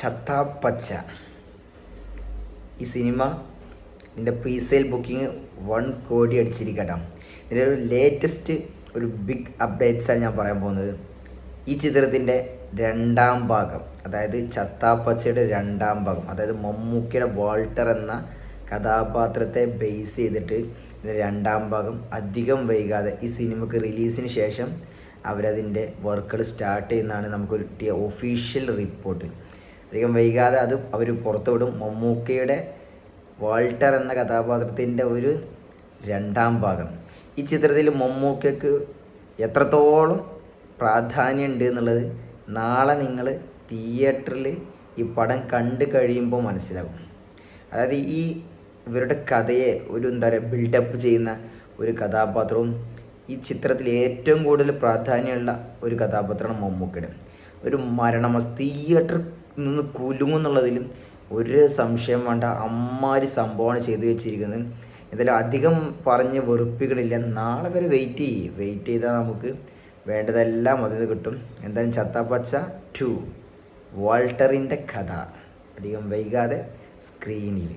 ചത്താപ്പച്ച ഈ സിനിമ ഇതിൻ്റെ presale booking 1 കോടി അടിച്ചിരിക്കട്ടോ. ഇതിൻ്റെ ഒരു ലേറ്റസ്റ്റ് ഒരു ബിഗ് അപ്ഡേറ്റ്സാണ് ഞാൻ പറയാൻ പോകുന്നത്. ഈ ചിത്രത്തിൻ്റെ 2ാം ഭാഗം, അതായത് ചത്താപ്പച്ചയുടെ 2ാം ഭാഗം, അതായത് മമ്മൂക്കയുടെ വാൾട്ടർ എന്ന കഥാപാത്രത്തെ ബേസ് ചെയ്തിട്ട് ഇതിൻ്റെ 2ാം ഭാഗം അധികം വൈകാതെ ഈ സിനിമയ്ക്ക് റിലീസിന് ശേഷം അവരതിൻ്റെ വർക്കുകൾ സ്റ്റാർട്ട് ചെയ്യുന്നതാണ് നമുക്ക് കിട്ടിയ ഒഫീഷ്യൽ റിപ്പോർട്ട്. അധികം വൈകാതെ അത് അവർ പുറത്തുവിടും. മമ്മൂക്കയുടെ വാൾട്ടർ എന്ന കഥാപാത്രത്തിൻ്റെ ഒരു 2ാം ഭാഗം. ഈ ചിത്രത്തിൽ മമ്മൂക്കയ്ക്ക് എത്രത്തോളം പ്രാധാന്യമുണ്ട് എന്നുള്ളത് നാളെ നിങ്ങൾ തിയേറ്ററിൽ ഈ പടം കണ്ടു കഴിയുമ്പോൾ മനസ്സിലാകും. അതായത് ഈ ഇവരുടെ കഥയെ ഒരു ബിൽഡപ്പ് ചെയ്യുന്ന ഒരു കഥാപാത്രവും ഈ ചിത്രത്തിൽ ഏറ്റവും കൂടുതൽ പ്രാധാന്യമുള്ള ഒരു കഥാപാത്രമാണ് മമ്മൂക്കയുടെ. ഒരു തിയേറ്ററിൽ നിന്ന് കുലുങ്ങുന്നുള്ളതിലും ഒരു സംശയം വേണ്ട. അമ്മാതിരി സംഭവമാണ് ചെയ്തു വെച്ചിരിക്കുന്നത്. എന്തായാലും അധികം പറഞ്ഞ് വെറുപ്പിക്കണില്ല. നാളെ വരെ വെയിറ്റ് ചെയ്താൽ നമുക്ക് വേണ്ടതെല്ലാം അതിൽ കിട്ടും. എന്തായാലും ചത്താപ്പച്ച 2 വാൾട്ടറിൻ്റെ കഥ അധികം വൈകാതെ സ്ക്രീനിൽ.